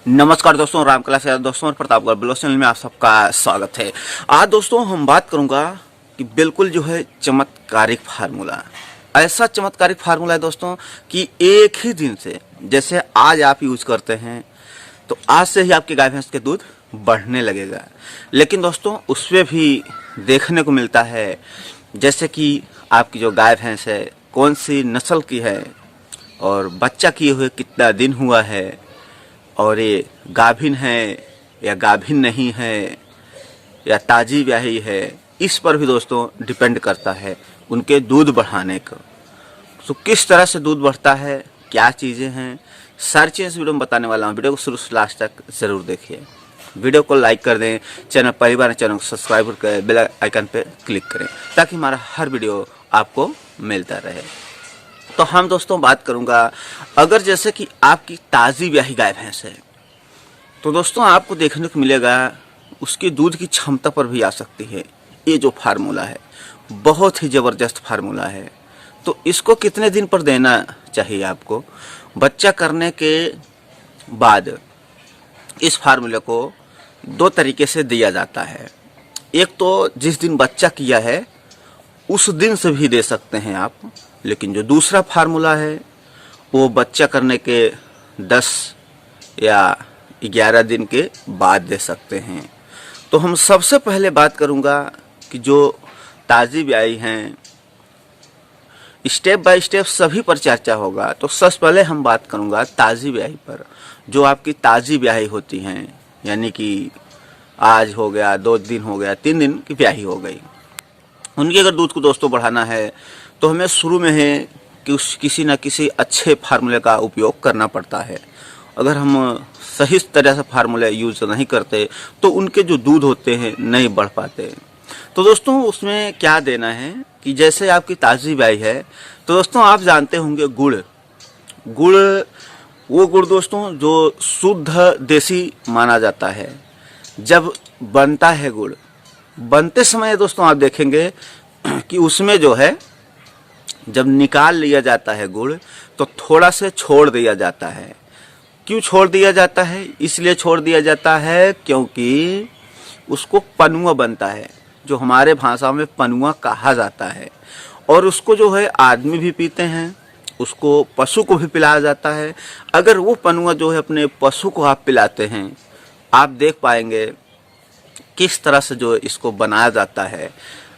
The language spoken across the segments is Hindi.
नमस्कार दोस्तों, रामकला से दोस्तों और प्रतापगढ़ ब्लॉग चैनल में आप सबका स्वागत है। आज दोस्तों हम बात करूंगा कि बिल्कुल जो है चमत्कारिक फार्मूला, ऐसा चमत्कारिक फार्मूला है दोस्तों कि एक ही दिन से, जैसे आज आप यूज करते हैं तो आज से ही आपके गाय भैंस के दूध बढ़ने लगेगा। लेकिन दोस्तों उसमें भी देखने को मिलता है जैसे कि आपकी जो गाय भैंस है कौन सी नस्ल की है और बच्चा किए हुए कितना दिन हुआ है, और ये गाभिन है या गाभिन नहीं है या ताजी ब्याही है, इस पर भी दोस्तों डिपेंड करता है उनके दूध बढ़ाने का। तो किस तरह से दूध बढ़ता है, क्या चीज़ें हैं, सारी चीज़ें इस वीडियो में बताने वाला हूँ। वीडियो को शुरू से लास्ट तक ज़रूर देखिए। वीडियो को लाइक कर दें, चैनल पहली बार चैनल को सब्सक्राइब कर बेल आइकन पर क्लिक करें ताकि हमारा हर वीडियो आपको मिलता रहे। तो हम दोस्तों बात करूंगा, अगर जैसे कि आपकी ताज़ी ब्याही गाय भैंस है तो दोस्तों आपको देखने को मिलेगा उसकी दूध की क्षमता पर भी आ सकती है। ये जो फार्मूला है बहुत ही ज़बरदस्त फार्मूला है। तो इसको कितने दिन पर देना चाहिए आपको? बच्चा करने के बाद इस फार्मूले को दो तरीके से दिया जाता है। एक तो जिस दिन बच्चा किया है उस दिन से भी दे सकते हैं आप, लेकिन जो दूसरा फार्मूला है वो बच्चा करने के 10 या 11 दिन के बाद दे सकते हैं। तो हम सबसे पहले बात करूंगा कि जो ताज़ी ब्याही हैं, स्टेप बाय स्टेप सभी पर चर्चा होगा। तो सबसे पहले हम बात करूंगा ताज़ी ब्याही पर। जो आपकी ताज़ी ब्याही होती हैं, यानी कि आज हो गया, 2 दिन हो गया, 3 दिन की ब्याही हो गई, उनके अगर दूध को दोस्तों बढ़ाना है तो हमें शुरू में है कि किसी न किसी अच्छे फार्मूले का उपयोग करना पड़ता है। अगर हम सही तरह से फार्मूले यूज नहीं करते तो उनके जो दूध होते हैं नहीं बढ़ पाते। तो दोस्तों उसमें क्या देना है कि जैसे आपकी ताज़ी ब्याही है तो दोस्तों आप जानते होंगे गुड़ वो गुड़ दोस्तों जो शुद्ध देसी माना जाता है। जब बनता है गुड़, बनते समय दोस्तों आप देखेंगे कि उसमें जो है जब निकाल लिया जाता है गुड़ तो थोड़ा से छोड़ दिया जाता है। क्यों छोड़ दिया जाता है? इसलिए छोड़ दिया जाता है क्योंकि उसको पनुआ बनता है, जो हमारे भाषा में पनुआ कहा जाता है। और उसको जो है आदमी भी पीते हैं, उसको पशु को भी पिलाया जाता है। अगर वो पनुआ जो है अपने पशु को आप पिलाते हैं, आप देख पाएंगे किस तरह से जो इसको बनाया जाता है।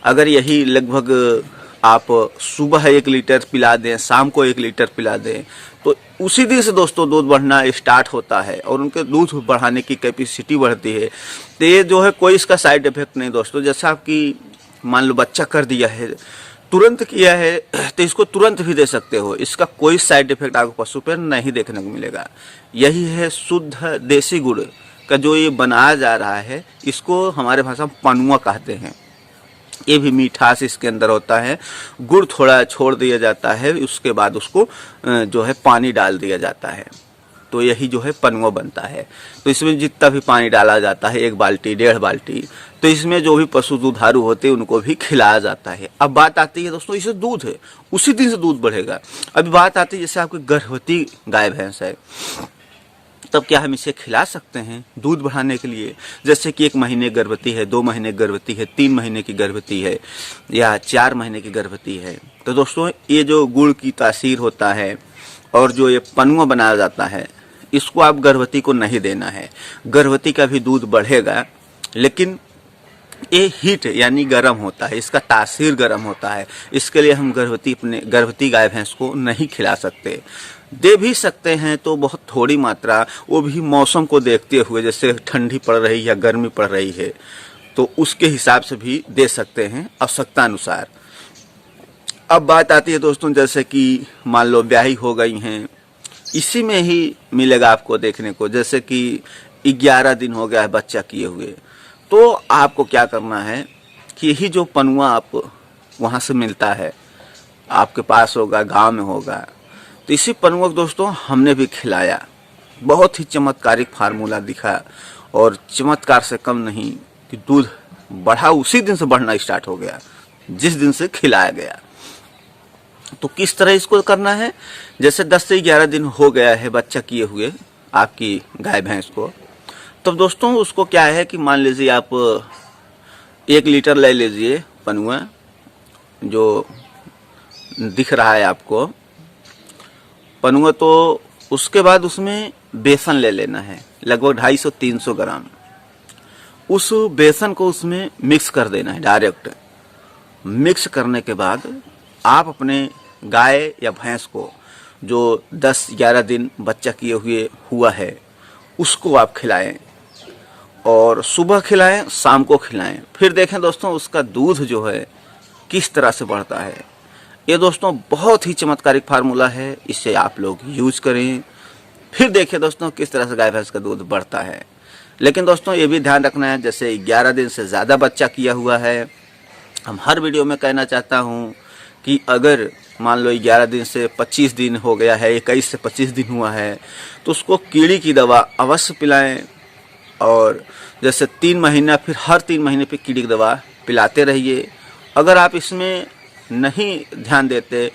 अगर यही लगभग आप सुबह 1 लीटर पिला दें, शाम को 1 लीटर पिला दें, तो उसी दिन से दोस्तों दूध बढ़ना स्टार्ट होता है और उनके दूध बढ़ाने की कैपेसिटी बढ़ती है। तो ये जो है कोई इसका साइड इफेक्ट नहीं दोस्तों। जैसे आपकी मान लो बच्चा कर दिया है, तुरंत किया है, तो इसको तुरंत भी दे सकते हो। इसका कोई साइड इफेक्ट आपको पशु पर नहीं देखने को मिलेगा। यही है शुद्ध देसी गुड़ का जो ये बनाया जा रहा है, इसको हमारे भाषा में पनुआ कहते हैं। ये भी मिठास इसके अंदर होता है। गुड़ थोड़ा छोड़ दिया जाता है, उसके बाद उसको जो है पानी डाल दिया जाता है, तो यही जो है पनुआ बनता है। तो इसमें जितना भी पानी डाला जाता है, 1 बाल्टी 1.5 बाल्टी, तो इसमें जो भी पशु दुधारू होते हैं उनको भी खिलाया जाता है। अब बात आती है दोस्तों, इसे दूध है, उसी दिन से दूध बढ़ेगा। अभी बात आती है जैसे आपकी गर्भवती गाय भैंस है, तब क्या हम इसे खिला सकते हैं दूध बढ़ाने के लिए? जैसे कि 1 महीने गर्भवती है, 2 महीने गर्भवती है, 3 महीने की गर्भवती है या 4 महीने की गर्भवती है, तो दोस्तों ये जो गुड़ की तासीर होता है और जो ये पनुआ बनाया जाता है, इसको आप गर्भवती को नहीं देना है। गर्भवती का भी दूध बढ़ेगा, लेकिन ये हीट यानी गर्म होता है, इसका तासीर गर्म होता है। इसके लिए हम गर्भवती गाय भैंस को नहीं खिला सकते। दे भी सकते हैं तो बहुत थोड़ी मात्रा, वो भी मौसम को देखते हुए, जैसे ठंडी पड़ रही है या गर्मी पड़ रही है तो उसके हिसाब से भी दे सकते हैं आवश्यकता अनुसार। अब बात आती है दोस्तों, जैसे कि मान लो ब्याही हो गई हैं, इसी में ही मिलेगा आपको देखने को। जैसे कि 11 दिन हो गया है बच्चा किए हुए, तो आपको क्या करना है कि यही जो पनुआ आप वहाँ से मिलता है, आपके पास होगा, गांव में होगा, तो इसी पनुआ को दोस्तों हमने भी खिलाया। बहुत ही चमत्कारिक फार्मूला दिखा, और चमत्कार से कम नहीं कि दूध बढ़ा उसी दिन से बढ़ना स्टार्ट हो गया जिस दिन से खिलाया गया। तो किस तरह इसको करना है? जैसे 10 से 11 दिन हो गया है बच्चा किए हुए, आपकी गाय भैंस को। तो दोस्तों उसको क्या है कि मान लीजिए आप 1 लीटर ले लीजिए पनुआ जो दिख रहा है आपको पनुआ, तो उसके बाद उसमें बेसन ले लेना है लगभग 250-300 ग्राम। उस बेसन को उसमें मिक्स कर देना है। डायरेक्ट मिक्स करने के बाद आप अपने गाय या भैंस को जो 10-11 दिन बच्चा किए हुआ है उसको आप खिलाएं, और सुबह खिलाएं, शाम को खिलाएं। फिर देखें दोस्तों उसका दूध जो है किस तरह से बढ़ता है। ये दोस्तों बहुत ही चमत्कारिक फार्मूला है, इसे आप लोग यूज करें। फिर देखिए दोस्तों किस तरह से गाय भैंस का दूध बढ़ता है। लेकिन दोस्तों ये भी ध्यान रखना है, जैसे 11 दिन से ज़्यादा बच्चा किया हुआ है, हम हर वीडियो में कहना चाहता हूँ कि अगर मान लो 11 दिन से 25 दिन हो गया है, 21 से 25 दिन हुआ है, तो उसको कीड़ी की दवा अवश्य पिलाएं। और जैसे 3 महीना, फिर हर 3 महीने पे कीड़ी की दवा पिलाते रहिए। अगर आप इसमें नहीं ध्यान देते,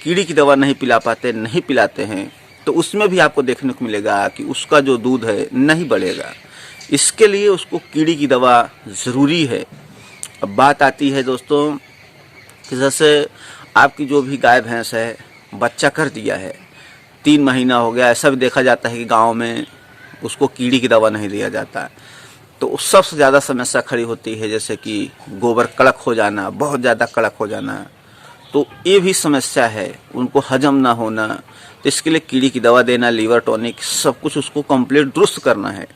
कीड़ी की दवा नहीं पिला पाते, नहीं पिलाते हैं, तो उसमें भी आपको देखने को मिलेगा कि उसका जो दूध है नहीं बढ़ेगा। इसके लिए उसको कीड़ी की दवा ज़रूरी है। अब बात आती है दोस्तों कि जैसे आपकी जो भी गाय भैंस है बच्चा कर दिया है, 3 महीना हो गया, ऐसा भी देखा जाता है कि गांव में उसको कीड़ी की दवा नहीं दिया जाता, तो सबसे ज़्यादा समस्या खड़ी होती है जैसे कि गोबर कड़क हो जाना, बहुत ज़्यादा कड़क हो जाना। तो ये भी समस्या है, उनको हजम ना होना। तो इसके लिए कीड़ी की दवा देना, लीवर टॉनिक, सब कुछ उसको कंप्लीट दुरुस्त करना है।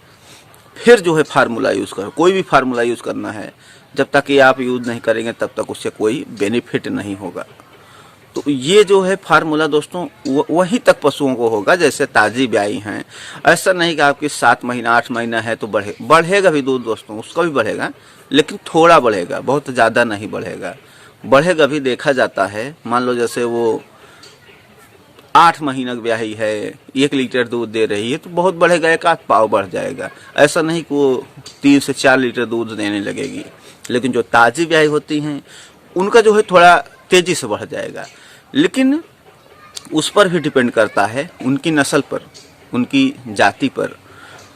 फिर जो है फार्मूला यूज़ करो, कोई भी फार्मूला यूज़ करना है। जब तक ये आप यूज़ नहीं करेंगे तब तक उससे कोई बेनिफिट नहीं होगा। तो ये जो है फार्मूला दोस्तों वहीं तक पशुओं को होगा जैसे ताज़ी ब्याई हैं। ऐसा नहीं कि आपकी 7 महीना 8 महीना है तो बढ़ेगा भी दूध दोस्तों, उसका भी बढ़ेगा, लेकिन थोड़ा बढ़ेगा, बहुत ज़्यादा नहीं बढ़ेगा। बढ़ेगा भी, देखा जाता है। मान लो जैसे वो 8 महीना की ब्याही है, 1 लीटर दूध दे रही है, तो बहुत बढ़ेगा, 1 आध पाव बढ़ जाएगा। ऐसा नहीं कि वो 3 से 4 लीटर दूध देने लगेगी। लेकिन जो ताज़ी ब्याही होती हैं उनका जो है थोड़ा तेज़ी से बढ़ जाएगा। लेकिन उस पर भी डिपेंड करता है, उनकी नस्ल पर, उनकी जाति पर,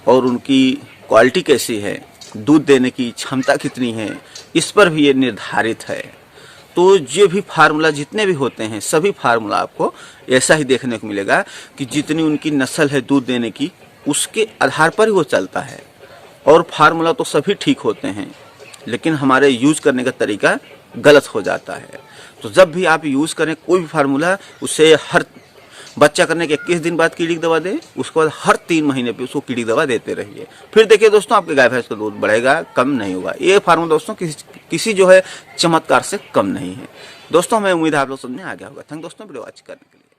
और उनकी क्वालिटी कैसी है, दूध देने की क्षमता कितनी है, इस पर भी ये निर्धारित है। तो ये भी फार्मूला जितने भी होते हैं, सभी फार्मूला आपको ऐसा ही देखने को मिलेगा कि जितनी उनकी नस्ल है दूध देने की, उसके आधार पर ही वो चलता है। और फार्मूला तो सभी ठीक होते हैं, लेकिन हमारे यूज करने का तरीका गलत हो जाता है। तो जब भी आप यूज़ करें कोई भी फार्मूला, उसे हर बच्चा करने के 21 दिन बाद कीड़ी की दवा दें, उसके बाद हर 3 महीने पे उसको कीड़ी की दवा देते रहिए। फिर देखिए दोस्तों आपके गाय भैंस का दूध बढ़ेगा, कम नहीं होगा। ये फार्मूला दोस्तों किसी जो है चमत्कार से कम नहीं है। दोस्तों हमें उम्मीद है आप लोग समझ में आ गया होगा। थैंक दोस्तों वीडियो वॉच करने के लिए।